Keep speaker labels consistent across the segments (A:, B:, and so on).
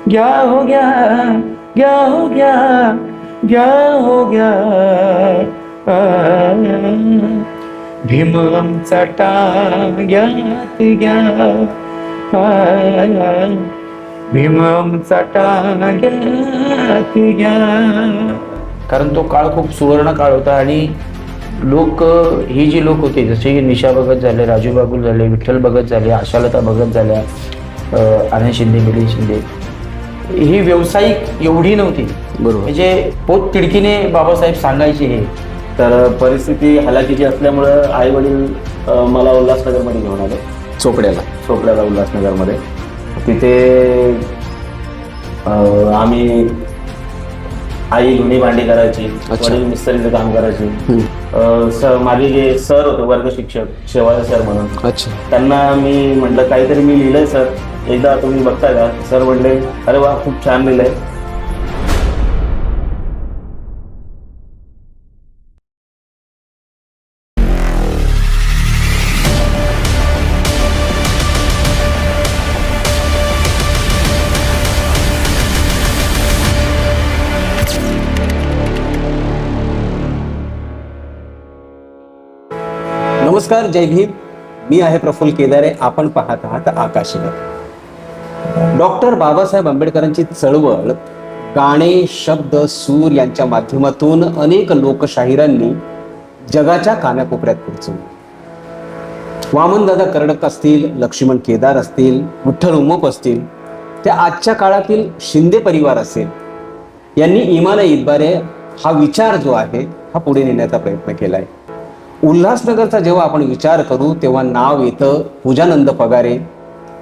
A: क्या हो गया, क्या हो गया, क्या हो गया, भीम आमचा टांग्यात घ्या, भीम आमचा टांग्यात घ्या. कारण तो काळ खूप सुवर्ण काळ होता आणि लोक, ही जी लोक होते जसे की निशा भगत झाले, राजू बागुल झाले, विठ्ठल भगत झाले, आशालता भगत झाल्या, आनंद शिंदे, मिलिंद शिंदे, ही व्यावसायिक एवढी नव्हती.
B: बरोबर.
A: म्हणजे पोट तिडकीने बाबासाहेब सांगायचे हे.
C: तर परिस्थिती हलाखीची असल्यामुळं आई वडील मला उल्हासनगरमध्ये घेऊन आले, चोपड्याला उल्हासनगरमध्ये. तिथे आम्ही, आई धुणी भांडी करायची, वडील मिस्त्रीचं काम करायचे. माझे जे सर होते वर्ग शिक्षक शेवाळे सर म्हणून, त्यांना मी म्हटलं काहीतरी मी लिहिलंय सर, एकदा तुम्ही बघता का? सर म्हणले अरे वा, खूप छान लिहिलंय.
B: नमस्कार, जय भीम. मी आहे प्रफुल्ल केदारे. आपण पाहत आहात आकाशवाणी. डॉक्टर बाबासाहेब आंबेडकरांची चळवळ गाणे, शब्द, सूर यांच्या माध्यमातून अनेक लोकशाहिरांनी जगाच्या कानाकोपऱ्यात पोहोचवली. वामनदादा कर्डक असतील, लक्ष्मण केदार असतील, विठ्ठल उमप असतील, त्या आजच्या काळातील शिंदे परिवार असेल, यांनी इमाना इतबारे हा विचार जो आहे हा पुढे नेण्याचा प्रयत्न केलाय. उल्हासनगरचा जेव्हा आपण विचार करू तेव्हा नाव येतं पूजानंद पगारे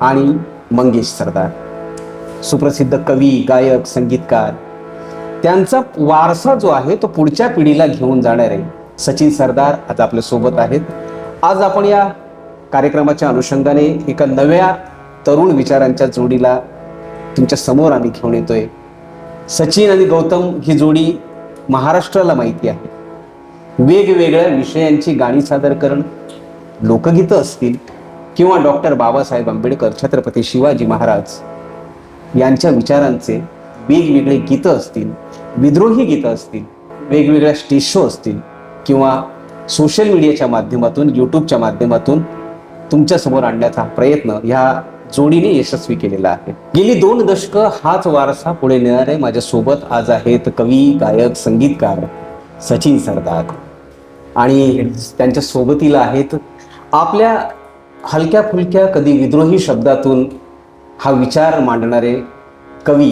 B: आणि मंगेश सरदार, सुप्रसिद्ध कवी, गायक, संगीतकार. त्यांचा वारसा जो आहे तो पुढच्या पिढीला घेऊन जाणारे सचिन सरदार आज आपल्या सोबत आहेत. आज आपण या कार्यक्रमाच्या अनुषंगाने एका नव्या तरुण विचारांच्या जोडीला तुमच्या समोर आम्ही घेऊन येतोय. सचिन आणि गौतम ही जोडी महाराष्ट्राला माहिती आहे. वेगवेगळ्या विषयांची गाणी सादर करणं, लोकगीतं असतील किंवा डॉक्टर बाबासाहेब आंबेडकर, छत्रपती शिवाजी महाराज यांच्या विचारांचे वेगवेगळे गीतं असतील, विद्रोही गीतं असतील, वेगवेगळ्या स्टेज शो असतील किंवा सोशल मीडियाच्या माध्यमातून, यूट्यूबच्या माध्यमातून तुमच्या समोर आणण्याचा प्रयत्न ह्या जोडीने यशस्वी केलेला आहे. गेली 2 दशकं हाच वारसा पुढे नेणारे माझ्यासोबत आज आहेत कवी, गायक, संगीतकार सचिन सरदार आणि त्यांच्या सोबतीला आहेत आपल्या हलक्या फुलक्या कधी विद्रोही शब्दातून हा विचार मांडणारे कवी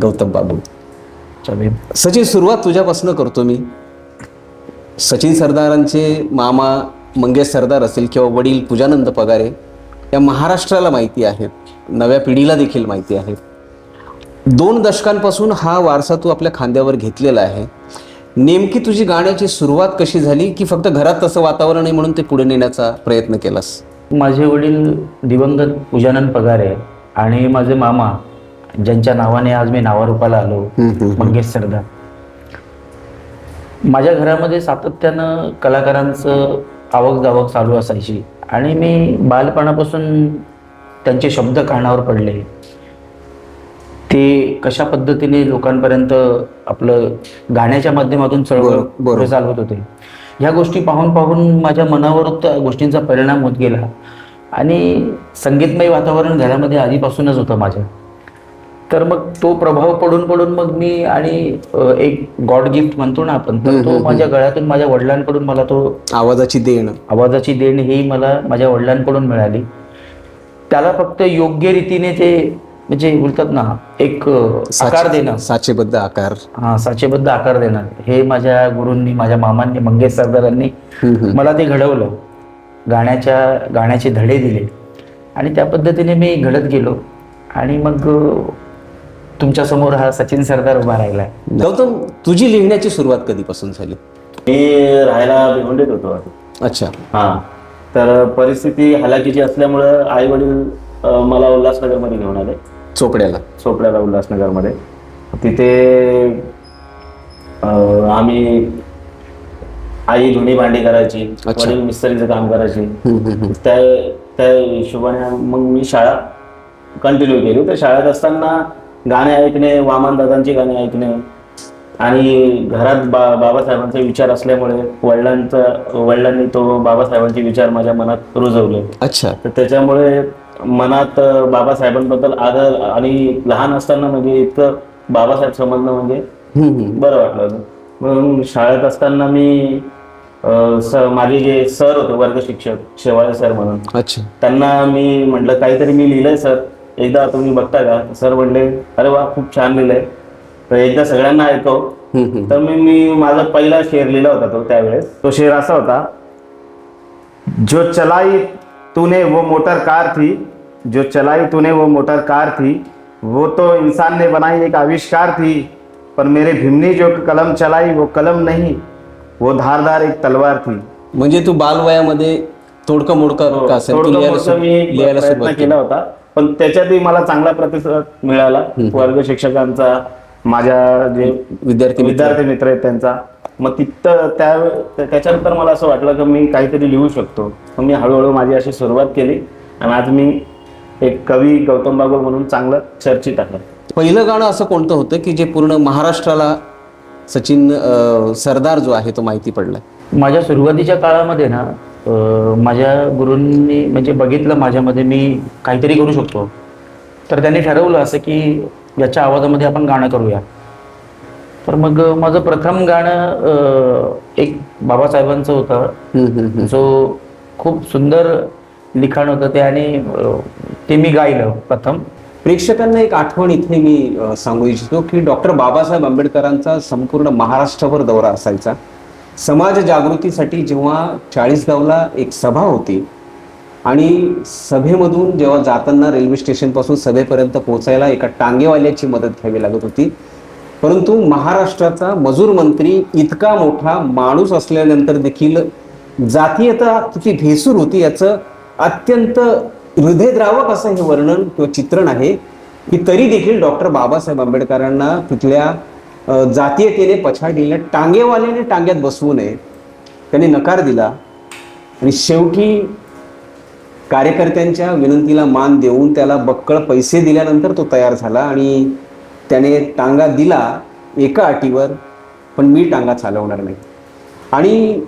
B: गौतम बाबू. सचिन, सुरुवात तुझ्यापासून करतो मी. सचिन सरदारांचे मामा मंगेश सरदार असतील किंवा वडील पूजानंद पगारे या महाराष्ट्राला माहिती आहेत, नव्या पिढीला देखील माहिती आहे. 2 दशकांपासून हा वारसा तू आपल्या खांद्यावर घेतलेला आहे. नेमकी तुझी गाण्याची सुरुवात कशी झाली, की फक्त घरात तसं वातावरण आहे म्हणून ते पुढे नेण्याचा प्रयत्न केलास?
A: माझे वडील दिवंगत पूजानंद पगारे आणि माझे मामा, ज्यांच्या नावाने आज मी नावारूपाला आलो, मंगेश सरदार. माझ्या घरामध्ये सातत्यानं कलाकारांचं आवक जावक चालू असायची आणि मी बालपणापासून त्यांचे शब्द कानावर पडले. ते कशा पद्धतीने लोकांपर्यंत आपलं गाण्याच्या माध्यमातून चळवळ चालवत होते, ह्या गोष्टी पाहून माझ्या मनावर त्या गोष्टींचा परिणाम होत गेला आणि संगीतमय वातावरण घरामध्ये आधीपासूनच होतं माझ्या. तर मग तो प्रभाव पडून मग मी, आणि एक गॉड गिफ्ट म्हणतो ना आपण, तर तो माझ्या गळ्यातून माझ्या वडिलांकडून मला तो
B: आवाजाची देण
A: ही मला माझ्या वडिलांकडून मिळाली. त्याला फक्त योग्य रीतीने ते म्हणजे बोलतात ना, एक आकार देणं,
B: साचेबद्ध
A: आकार देणं, हे माझ्या गुरूंनी, माझ्या मामांनी, मंगेश सरदारांनी मला ते घडवलं. गाण्याचे धडे दिले आणि त्या पद्धतीने मी घडत गेलो आणि मग तुमच्या समोर हा सचिन सरदार उभा राहिला.
B: गौतम, तुझी लिहिण्याची सुरुवात कधीपासून झाली?
C: मी राहायला भिवंडीत होतो.
B: अच्छा.
C: हां. तर परिस्थिती हलाखीची असल्यामुळं आई वडील मला उल्हासनगरमध्ये घेऊन आले, चोपड्याला उल्हासनगरमध्ये. तिथे आम्ही, आई धुणी भांडी करायची, वडील मिस्त्रीचं काम करायचे. त्या हिशोबाने मग मी शाळा कंटिन्यू केली. तर शाळेत असताना गाणे ऐकणे, वामन दादांची गाणे ऐकणे आणि घरात बाबासाहेबांचे विचार असल्यामुळे वडिलांनी तो बाबासाहेबांचे विचार माझ्या मनात रुजवले.
B: अच्छा.
C: तर त्याच्यामुळे मनात बाबासाहेबांबद्दल आदर आणि लहान असताना म्हणजे इतकं बाबासाहेब समजणं म्हणजे बरं वाटलं. म्हणून शाळेत असताना मी माझे जे सर होते वर्ग शिक्षक शेवाळे सर म्हणून,
B: अच्छा,
C: त्यांना मी म्हटलं काहीतरी मी लिहिलंय सर, एकदा तुम्ही बघता का? सर म्हणले अरे वा खूप छान लिहिलंय, तर एकदा सगळ्यांना ऐकव. तर मी माझा पहिला शेर लिहिला होता तो त्यावेळेस. तो शेर असा होता, जो चलाई तूने वो मोटर कार थी, जो चलाई तूने वो मोटर कार थी, वो तो इंसान ने बनाई एक आविष्कार थी, पर मेरे भीमने जो कलम चलाई वो कलम नहीं, वो धारदार एक तलवार थी.
B: म्हणजे तू बालवयामध्ये तोडका मोडका असेल तू लिहायला
C: प्रयत्न केला होता, पण त्याच्यातही मला चांगला प्रतिसाद मिळाला वर्ग शिक्षकांचा, माझ्या जे विद्यार्थी मित्र आहेत त्यांचा. मग तिथं त्याच्यानंतर मला असं वाटलं की मी काहीतरी लिहू शकतो. मग मी हळूहळू माझी अशी सुरुवात केली आणि आज मी एक कवी गौतम बागुल म्हणून चांगलं चर्चित आहे.
B: पहिलं गाणं असं कोणतं होतं की जे पूर्ण महाराष्ट्राला सचिन सरदार जो आहे तो माहिती पडलाय?
A: माझ्या सुरुवातीच्या काळामध्ये ना माझ्या गुरूंनी म्हणजे बघितलं माझ्यामध्ये मी काहीतरी करू शकतो, तर त्यांनी ठरवलं असं की याच्या आवाजामध्ये आपण गाणं करूया. तर मग माझं प्रथम गाणं एक बाबासाहेबांचं होतं, जो खूप सुंदर लिखाण होतं ते, आणि ते मी गायलं प्रथम.
B: प्रेक्षकांना एक आठवण इथे मी सांगू इच्छितो की डॉक्टर बाबासाहेब आंबेडकरांचा संपूर्ण महाराष्ट्रभर दौरा असायचा. समाज जागृतीसाठी जेव्हा चाळीसगावला एक सभा होती आणि सभेमधून जेव्हा जाताना रेल्वे स्टेशनपासून सभेपर्यंत पोहोचायला एका टांगेवाल्याची मदत घ्यावी लागत होती, परंतु महाराष्ट्राचा मजूर मंत्री इतका मोठा माणूस असल्यानंतर देखील जातीयता किती भेसूर होती याचं अत्यंत हृदयद्रावक असं हे वर्णन किंवा चित्रण आहे की तरी देखील डॉक्टर बाबासाहेब आंबेडकरांना तिथल्या जातीयतेने पछाडलेल्या टांगेवाल्याने टांग्यात बसवू नये, त्यांनी नकार दिला आणि शेवटी कार्यकर्त्यांच्या विनंतीला मान देऊन त्याला बक्कळ पैसे दिल्यानंतर तो तयार झाला आणि त्याने टांगा दिला एका अटीवर, पण मी टांगा चालवणार नाही. आणि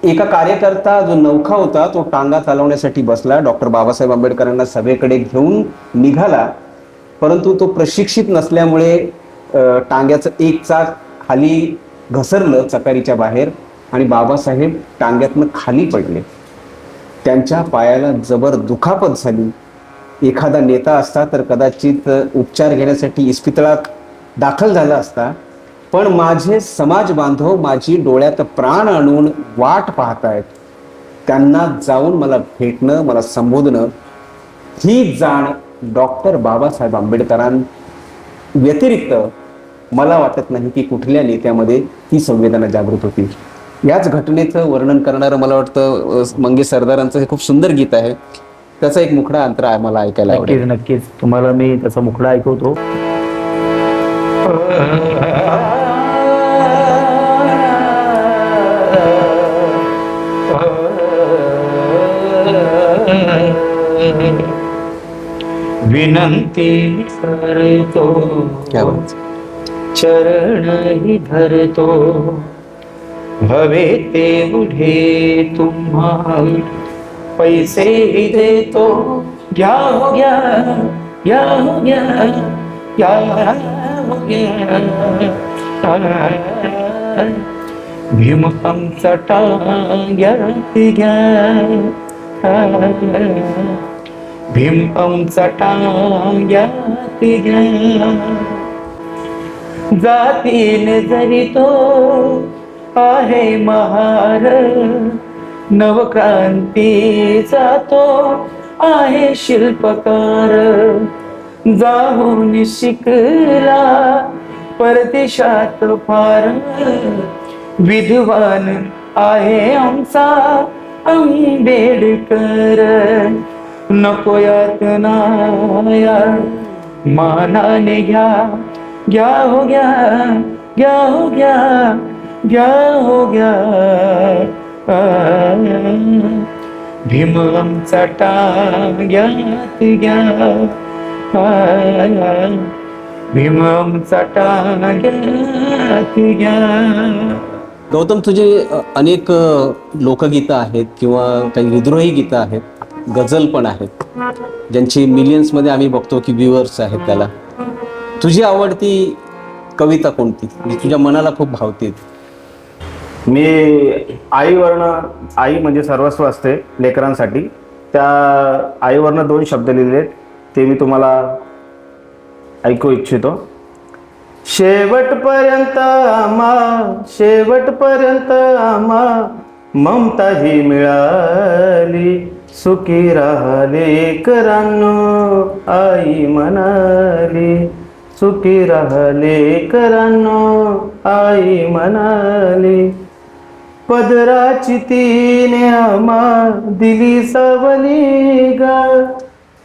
B: एका कार्यकर्ता जो नौखा होता तो टांगा चालवण्यासाठी बसला, डॉक्टर बाबासाहेब आंबेडकरांना सभेकडे घेऊन निघाला, परंतु तो प्रशिक्षित नसल्यामुळे टांग्याचं एक चाक खाली घसरलं चकारीच्या बाहेर आणि बाबासाहेब टांग्यातनं खाली पडले. त्यांच्या पायाला जबर दुखापत झाली. एखादा नेता असता तर कदाचित उपचार घेण्यासाठी इस्पितळात दाखल झाला असता, पण माझे समाज बांधव माझी डोळ्यात प्राण आणून वाट पाहतायत, त्यांना जाऊन मला भेटणं, मला संबोधणं, ही जाण डॉक्टर बाबासाहेब आंबेडकरां व्यतिरिक्त मला वाटत नाही की कुठल्या नेत्यामध्ये ही संवेदना जागृत होती. याच घटनेचं वर्णन करणारं मला वाटतं मंगे सरदारांचं हे खूप सुंदर गीत आहे, त्याचा एक मुखडा अंतरा मला ऐकायला आवडेल.
A: नक्कीच तुम्हाला मी त्याचा मुखडा ऐकवतो. विनंती करतो, चरण ही धरतो, हवे तेवढे तुम्हा पैसे ही देतो, घ्या हो घ्या, घ्या हो घ्या, घ्या हो घ्या, भीम आमचा टांग्यात घ्या, भीम आमचा टांग्यात घ्या. जातीने जरी तो आहे महार, नवक्रांतीचा तो आहे शिल्पकार. जाऊन शिकला परदेशात फार, विद्वान आहे आमचा आंबेडकर. नको यातना या मानाने घ्या, घ्या हो घ्या, घ्या हो घ्या, घ्या हो घ्या, भीम आमचा टांग्यात घ्या, भीमचा टांग्या तुझ्या.
B: गौतम, तुझे अनेक लोकगीतं आहेत किंवा काही विद्रोही गीतं आहेत, गझल पण आहेत, ज्यांची मिलियन्समध्ये आम्ही बघतो की व्ह्युअर्स आहेत त्याला. तुझी आवडती कविता कोणती, जी तुझ्या मनाला खूप भावते?
C: मी आई म्हणजे सर्वस्व असते लेकरांसाठी, त्या आईवरनं 2 शब्द लिहिलेत, ते मी तुम्हाला ऐकू इच्छितो. शेवटपर्यंत आम्हा ममता ही मिळाली, सुखी राहिले लेकरांनो आई म्हणाली, सुखी राहिले लेकरांनो आई म्हणाली. पदराची तिने आम्हा दिली सावली ग,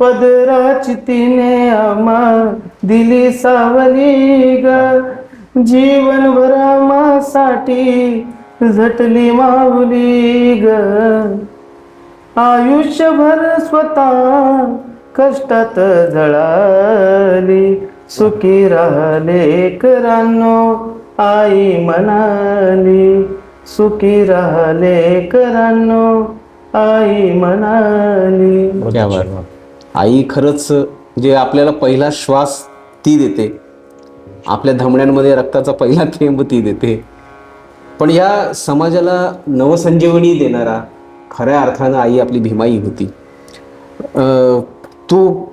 C: पदराची तिने आम्हा दिली सावली ग, जीवनभर आम्हासाठी झटली माऊली ग, आयुष्यभर स्वतः कष्टात जळाली, सुखी राहिले लेकरांनो आई म्हणाली, सुखी राहिले लेकरांनो आई म्हणाली.
B: क्या बात. आई खरंच जे आपल्याला पहिला श्वास ती देते, आपल्या धमण्यांमध्ये रक्ताचा पहिला थेंब ती देते, पण या समाजाला नवसंजीवनी देणारा खऱ्या अर्थानं आई आपली भीमाई होती. तू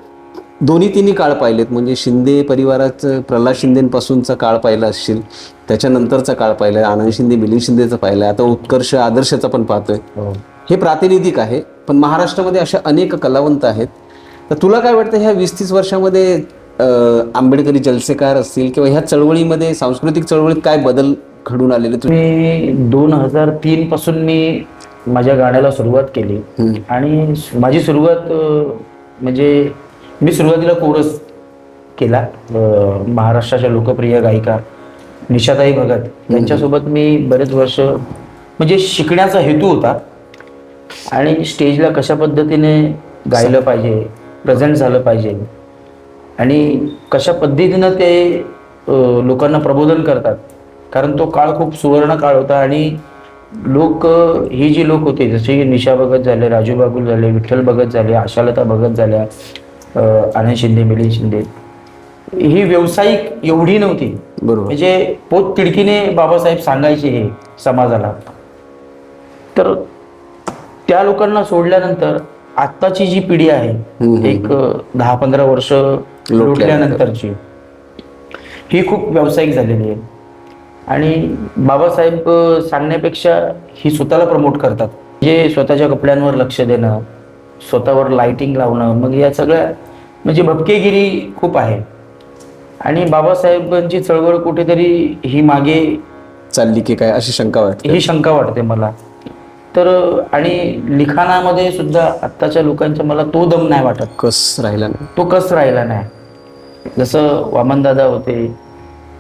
B: दोन्ही तिन्ही काळ पाहिलेत, म्हणजे शिंदे परिवाराचं प्रल्हाद शिंदेपासूनचा काळ पाहिला असशील, त्याच्यानंतरचा काळ पाहिला, आनंद शिंदे मिलिंद शिंदेचा पाहिला, आता उत्कर्ष आदर्शचा पण पाहतोय. हे प्रातिनिधिक आहे, पण महाराष्ट्रामध्ये अशा अनेक कलावंत आहेत. तर तुला काय वाटतं, ह्या 20-30 वर्षामध्ये आंबेडकरी जलसेकार असतील किंवा ह्या चळवळीमध्ये, सांस्कृतिक चळवळीत काय बदल घडून आलेले?
A: मी 2003 पासून मी माझ्या गाण्याला सुरुवात केली आणि माझी सुरुवात म्हणजे मी सुरुवातीला कोरस केला. महाराष्ट्राच्या लोकप्रिय गायिका निशाताई भगत यांच्यासोबत मी बरेच वर्ष म्हणजे शिकण्याचा हेतू होता आणि स्टेजला कशा पद्धतीने गायलं पाहिजे, प्रेझेंट झालं पाहिजे आणि कशा पद्धतीनं ते लोकांना प्रबोधन करतात. कारण तो काळ खूप सुवर्ण काळ होता आणि लोक ही जी लोक होते, जसे निशा भगत झाले, राजू बागुल झाले, विठ्ठल भगत झाले, आशालता भगत झाल्या, आनंद शिंदे, मिलिंद शिंदे, ही व्यावसायिक एवढी नव्हती.
B: बरोबर.
A: म्हणजे पोत तिडकीने बाबासाहेब सांगायचे हे समाजाला. तर त्या लोकांना सोडल्यानंतर आत्ताची जी पिढी आहे, एक 10-15 वर्ष लोटल्यानंतरची, ही खूप व्यावसायिक झालेली आहे आणि बाबासाहेब सांगण्यापेक्षा ही स्वतःला प्रमोट करतात. जे स्वतःच्या कपड्यांवर लक्ष देणं, स्वतःवर लाइटिंग लावणं, मग या सगळ्या म्हणजे भपकेगिरी खूप आहे. आणि बाबासाहेबांची चळवळ कुठेतरी ही मागे
B: चालली की काय अशी शंका वाटते,
A: ही शंका वाटते मला. तर आणि लिखाणामध्ये सुद्धा आत्ताच्या लोकांच्या मला तो दम नाही वाटत,
B: कस राहिला नाही,
A: तो कस राहिला नाही. जसं वामनदादा होते,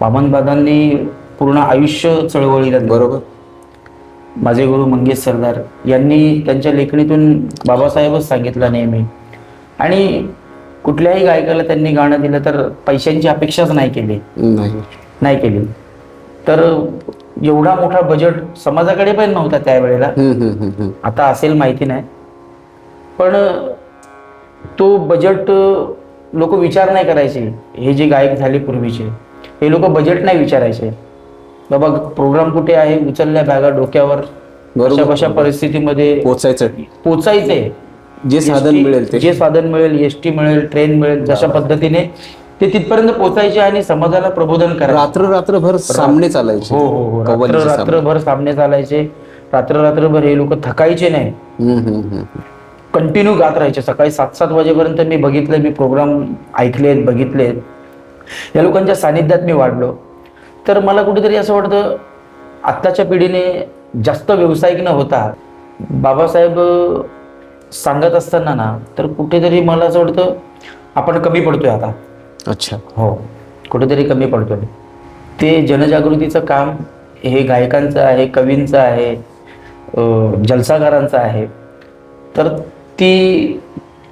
A: वामनदादांनी पूर्ण आयुष्य चळवळीला दिलं.
B: बरोबर.
A: माझे गुरु मंगेश सरदार यांनी त्यांच्या लेखणीतून बाबासाहेबच सांगितलं नेहमी. आणि कुठल्याही गायकाला त्यांनी गाणं दिलं तर पैशांची अपेक्षाच नाही केली. तर एवढा मोठा बजेट समाजाकडे पण नव्हता त्यावेळेला, आता असेल माहिती नाही, पण तो बजेट लोक विचार नाही करायचे. हे जे गायक झाले पूर्वीचे, हे लोक बजेट नाही विचारायचे. बाबा प्रोग्राम कुठे आहे, उचलल्या बॅगा डोक्यावर, कशा परिस्थितीमध्ये पोचायचे,
B: जे साधन मिळेल,
A: एसटी मिळेल, ट्रेन मिळेल, जशा पद्धतीने ते तिथपर्यंत पोचायचे आणि समाजाला प्रबोधन करायचे.
B: रात्रभर सामने चालायचे.
A: हो, रात्रभर सामने चालायचे. रात्रभर हे लोक थकायचे नाही, कंटिन्यू गात राहायचे. सकाळी 7-7 वाजेपर्यंत मी बघितले, मी प्रोग्राम ऐकलेत, बघितलेत. या लोकांच्या सानिध्यात मी वाढलो. तर मला कुठेतरी असं वाटतं, आत्ताच्या पिढीने जास्त व्यावसायिक न होता बाबासाहेब सांगत असताना ना, तर कुठेतरी मला असं वाटतं आपण कमी पडतोय आता.
B: अच्छा.
A: हो, कुठेतरी कमी पडतोय. ते जनजागृतीचं काम हे गायकांचं आहे, कवींचं आहे, जलसाकारांचं आहे. तर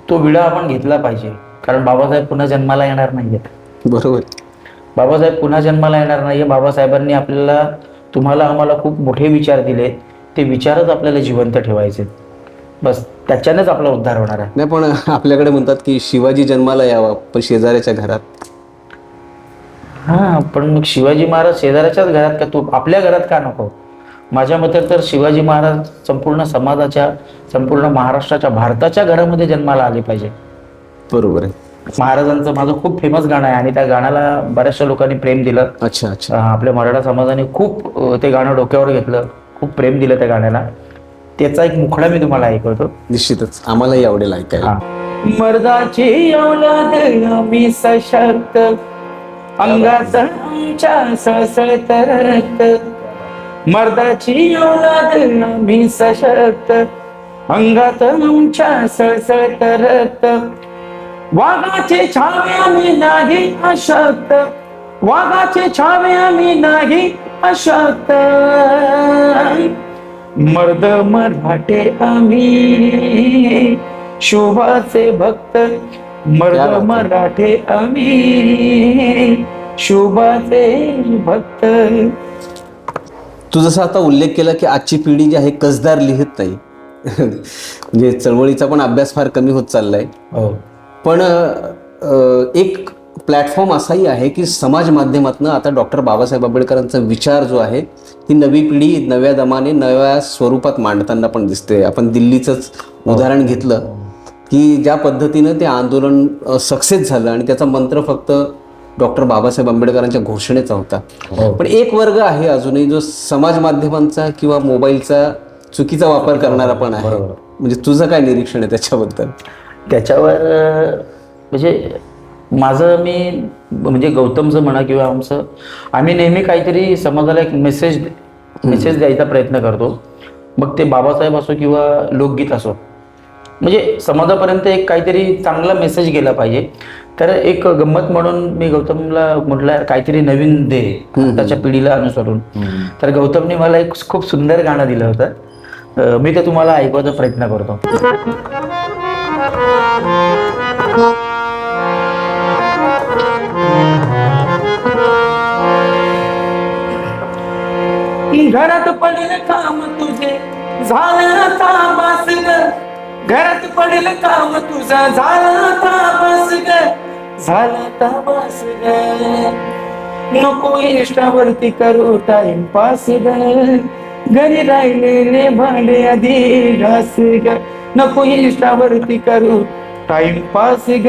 A: तो विडा आपण घेतला पाहिजे, कारण बाबासाहेब पुन्हा जन्माला येणार नाहीयेत.
B: बरोबर.
A: बाबासाहेब पुन्हा जन्माला येणार नाही. बाबासाहेबांनी आपल्याला, तुम्हाला आम्हाला खूप मोठे विचार दिले, ते विचारच आपल्याला जिवंत ठेवायचे. बस त्याच्यानेच आपला उद्धार होणार आहे.
B: नाही, पण आपल्याकडे म्हणतात की शिवाजी जन्माला यावा पण शेजाऱ्याच्या घरात.
A: हा, पण मग शिवाजी महाराज शेजाऱ्याच्याच घरात का, तू आपल्या घरात का नको? माझ्या मते तर शिवाजी महाराज संपूर्ण समाजाच्या, संपूर्ण महाराष्ट्राच्या, भारताच्या घरामध्ये जन्माला आले पाहिजे.
B: बरोबर आहे.
A: महाराजांचं माझं खूप फेमस गाणं आहे आणि त्या गाण्याला बऱ्याचशा लोकांनी प्रेम दिलं.
B: अच्छा अच्छा.
A: आपल्या मराठा समाजाने खूप ते गाणं डोक्यावर घेतलं, खूप प्रेम दिलं त्या गाण्याला. त्याचा एक मुखडा मी तुम्हाला ऐकवतो.
B: निश्चितच आम्हालाही आवडेल ऐकायला.
A: मर्दाची औलाद आम्ही सशक्त, अंगात आमच्या सळसळत रक्त. मर्दाची औलाद आम्ही सशक्त, अंगात आमच्या सळसळत रक्त. वाघाचे छावे आम्ही नाही अशक्त, वाघाचे छावे आम्ही नाही अशक्त. मर्द मराठे आम्ही, शुभाचे भक्त. मर्द मराठे आम्ही, शुभाचे भक्त.
B: तू जसा आता उल्लेख केला की आजची पिढी जी आहे कसदार लिहित नाही, म्हणजे चळवळीचा पण अभ्यास फार कमी होत चाललाय. पण एक प्लॅटफॉर्म असाही आहे की समाज माध्यमातून आता डॉक्टर बाबासाहेब आंबेडकरांचा विचार जो आहे ही नवी पिढी नव्या दमाने नव्या स्वरूपात मांडताना पण दिसते. आपण दिल्लीचंच उदाहरण घेतलं की ज्या पद्धतीनं ते आंदोलन सक्सेस झालं आणि त्याचा मंत्र फक्त डॉक्टर बाबासाहेब आंबेडकरांच्या घोषणेचा होता. पण एक वर्ग आहे अजूनही जो समाज माध्यमांचा किंवा मोबाईलचा चुकीचा वापर करणारा पण आहे. म्हणजे तुझं काय निरीक्षण आहे त्याच्याबद्दल?
A: त्याच्यावर म्हणजे माझं, मी म्हणजे गौतमचं म्हणा किंवा आमचं, आम्ही नेहमी काहीतरी समाजाला एक मेसेज द्यायचा प्रयत्न करतो. मग ते बाबासाहेब असो किंवा लोकगीत असो, म्हणजे समाजापर्यंत एक काहीतरी चांगला मेसेज गेला पाहिजे. तर एक गंमत म्हणून मी गौतमला म्हटलं काहीतरी नवीन दे त्याच्या पिढीला अनुसरून. तर गौतमने मला एक खूप सुंदर गाणं दिलं होतं, मी ते तुम्हाला ऐकवायचा प्रयत्न करतो. घरात पडेल काम तुझे झालं आता बस ग, घरात पडेल काम तुझं झालं आता बस ग, झालं आता बस ग. नको इंस्टावरती करू टाइमपास ग, घरी राहिलेले भांडे आधी घास ग. नको इंस्टावरती करू टाइमपास ग,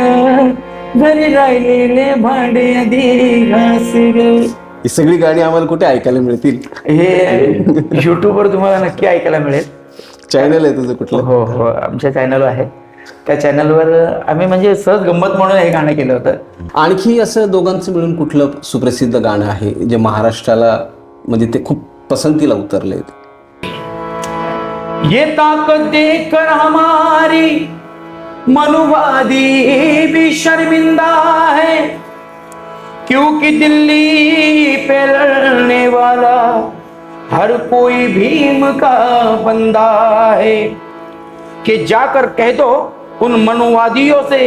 A: घरी राहिलेले भांडे आधी घास ग.
B: ही सगळी गाणी आम्हाला कुठे ऐकायला मिळतील?
A: हे युट्यूबवर तुम्हाला नक्की ऐकायला मिळेल.
B: चॅनल आहे तुझं कुठलं?
A: हो हो, आमच्या चॅनलवर आहे. त्या चॅनलवर आम्ही म्हणजे सहज गंमत म्हणून हे गाणं केलं होतं.
B: आणखी असं दोघांचं मिळून कुठलं सुप्रसिद्ध गाणं आहे जे महाराष्ट्राला म्हणजे ते खूप पसंतीला उतरले?
A: ये ताकत देकर हमारी मनुवादी भी शर्मिंदा है, क्योंकि दिल्ली पे लड़ने वाला हर कोई भीम का बंदा है. कि जाकर कह दो उन मनुवादियों से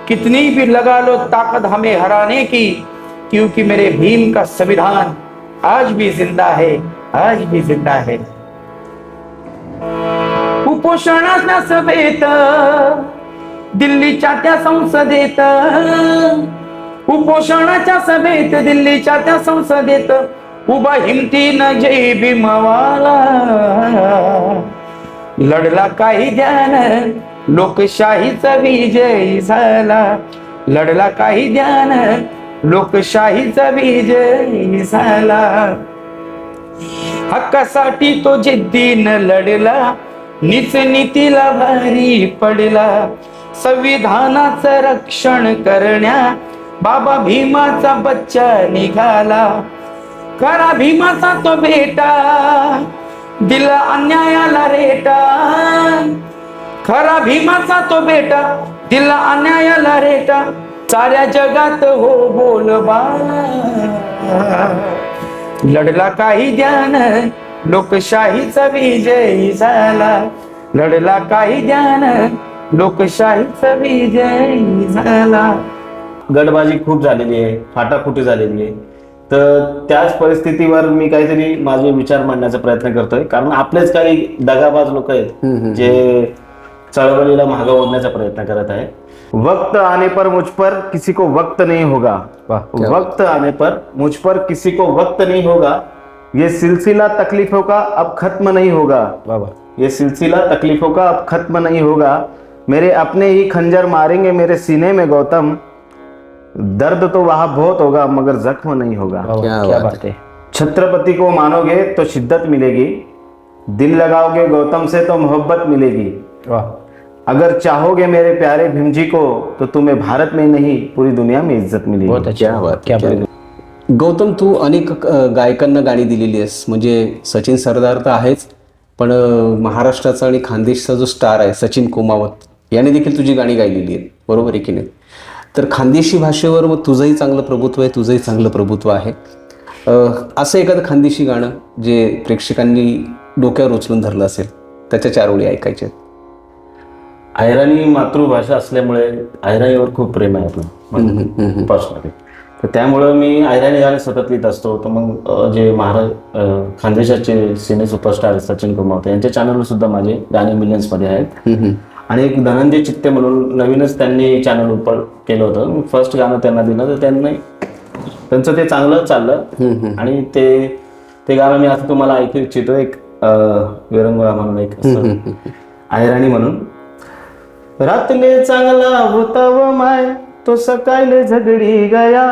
A: कितनी भी लगा लो ताकत हमें हराने की, क्योंकि मेरे भीम का संविधान आज भी जिंदा है, आज भी जिंदा है. उपोषणाच्या सभेत दिल्लीच्या त्या संसदेत, उपोषणाच्या सभेत दिल्लीच्या त्या संसदेत उभा हिमतीनं जय भीमवाला. लढला काही ध्यान लोकशाहीचा विजय झाला, लढला काही ध्यान लोकशाहीचा विजय झाला. हक्कासाठी तो जिद्दीनं लढला, नीच नीतीला भारी पडला. संविधानाचं रक्षण करण्या बाबा भीमाचा बच्चा निघाला. खरा भीमाचा तो बेटा दिला अन्यायाला रेटा, खरा भीमाचा तो बेटा दिला अन्यायाला रेटा. साऱ्या जगात हो बोलबाला, लढला काही ध्यान लोकशाहीचा विजय झाला, लढला काही ध्यान लोकशाहीचा विजय झाला.
C: गटबाजी खूप झालेली आहे, फाटाफुटी झालेली आहे. तर त्याच परिस्थितीवर मी काहीतरी माझे विचार मांडण्याचा प्रयत्न करतोय, कारण आपलेच काही दगाबाज लोक आहेत जे चळवळीला मागे ओढण्याचा प्रयत्न करत आहे. वक्त आने पर मुझ पर किसी को वक्त नहीं होगा, वक्त आने पर मुझ पर किसी को वक्त नहीं होगा, ये सिलसिला तकलीफों का अब खत्म नहीं होगा, ये सिलसिला तकलीफों का अब खत्म नहीं होगा, मेरे अपने ही खंजर मारेंगे मेरे सीने में गौतम, दर्द तो वहां बहुत होगा मगर जख्म नहीं होगा.
A: क्या बात है.
C: छत्रपति को मानोगे तो शिद्दत मिलेगी, दिल लगाओगे गौतम से तो मोहब्बत मिलेगी, अगर चाहोगे मेरे प्यारे भीम जी को तो तुम्हें भारत में नहीं पूरी दुनिया में इज्जत मिलेगी.
A: बहुत अच्छा. क्या बात.
B: गौतम, तू अनेक गायकांना गाणी दिलेली आहेस, म्हणजे सचिन सरदार तर आहेच, पण महाराष्ट्राचा आणि खानदेशचा जो स्टार आहे सचिन कुमावत याने देखील तुझी गाणी गायलेली आहेत, बरोबर आहे की नाही? तर खानदेशी भाषेवर मग तुझंही चांगलं प्रभुत्व आहे, तुझंही चांगलं प्रभुत्व आहे. असं एखादं खानदेशी गाणं जे प्रेक्षकांनी डोक्यावर उचलून धरलं असेल, त्याच्या 4 ओळी ऐकायच्या आहेत.
C: अहिराणी मातृभाषा असल्यामुळे अहिराणीवर खूप प्रेम आहे आपलं पर्सनली, तर त्यामुळं मी अहिराणी गाणे सतत लिहित असतो. तर मग जे खानदेशाचे सिने सुपरस्टार सचिन कुमावत यांच्या चॅनलवर सुद्धा माझे गाणे मिलियन्समध्ये आहेत. आणि एक धनंजय चित्ते म्हणून नवीनच त्यांनी चॅनल ओपन केलं होतं, फर्स्ट गाणं त्यांना दिलं, तर त्यांचं ते चांगलं चाललं. आणि ते गाणं मी आता तुम्हाला ऐकू इच्छितो, एक विरंगुळा म्हणून एक असं अहिराणी म्हणून. रातले चांगला होता व माय तो सकाळले झगडी गया,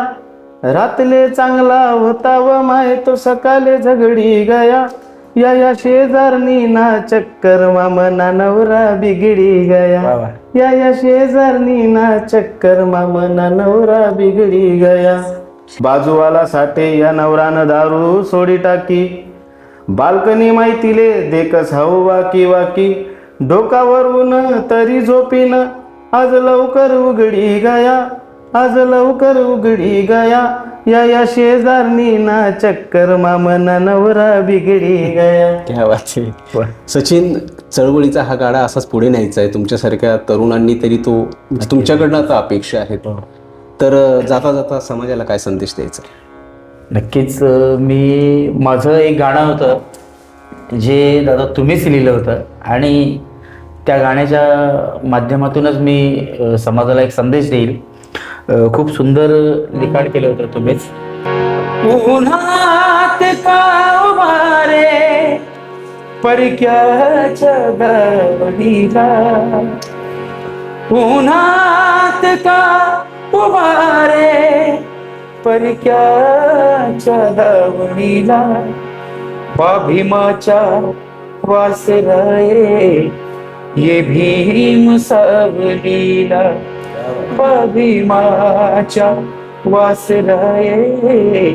C: रातले चांगला होता व माय तो सकाळले झगडी गया, या शेजारनी ना चक्कर मामना नवरा बिगडी गया, या शेजारनी ना चक्कर मामना नवरा बिगडी गया, बाजूवाला साठे या नवरानं दारू सोडी टाकी, बाल्कनी माहितीले देखस हाऊ वाकी वाकी, डोकावरून तरी झोपीन आज लवकर उघडी गया, आज लवकर उघडी गया, या शेजारनी ना चक्कर मामना नवरा बिगडी गया.
B: क्या बात आहे. सचिन, चळवळीचा हा गाडा असाच पुढे न्यायचा आहे. तुमच्यासारख्या तरुणांनी तरी तो तुमच्याकडनं आता अपेक्षा आहेत. तर जाता जाता समाजाला काय संदेश द्यायचा?
A: नक्कीच. माझं एक गाणं होतं जे दादा तुम्हीच लिहिलं होतं, आणि त्या गाण्याच्या माध्यमातूनच मी समाजाला एक संदेश देईल. खूप सुंदर लिखाण केलं होतं तुम्हीच. उन्हात का उभारे परक्याच्या दावणीला, उन्हात का उभारे परक्याच्या दावणीला, भीमाच्या वासराये ये भीम सावलीला, भीमाच्या वासराये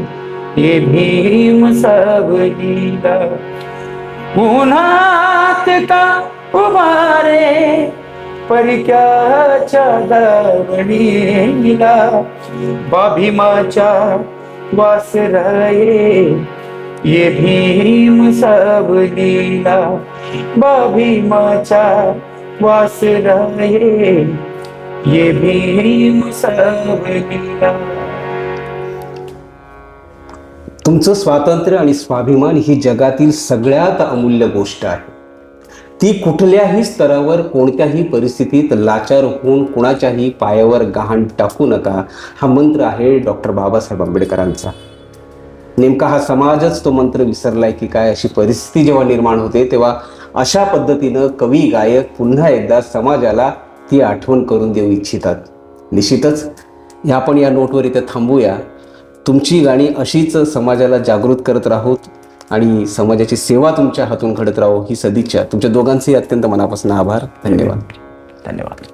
A: ये भीम सावलीला, उन्हात का उभारे परक्याच्या दावणीला, भीमाच्या वासराये ये भीम सावलीला, भीमाच्या वासराये ये भीम सावलीला.
B: तुमचं स्वातंत्र्य आणि स्वाभिमान ही जगातील सगळ्यात अमूल्य गोष्ट आहे. ती कुठल्याही स्तरावर कोणत्याही परिस्थितीत लाचार होऊन कुणाच्याही पायावर गहाण टाकू नका, हा मंत्र आहे डॉक्टर बाबासाहेब आंबेडकरांचा. नेमका हा समाजच तो मंत्र विसरलाय की काय, अशी परिस्थिती जेव्हा निर्माण होते तेव्हा अशा पद्धतीनं कवी गायक पुन्हा एकदा समाजाला ती आठवण करून देऊ इच्छितात. निश्चितच आपण या नोटवर इथे थांबूया. तुमची गाणी अशीच समाजाला जागृत करत राहूत आणि समाजाची सेवा तुमच्या हातून घडत राहो ही सदिच्छा. तुमच्या दोघांचेही अत्यंत मनापासून आभार. धन्यवाद.
A: धन्यवाद.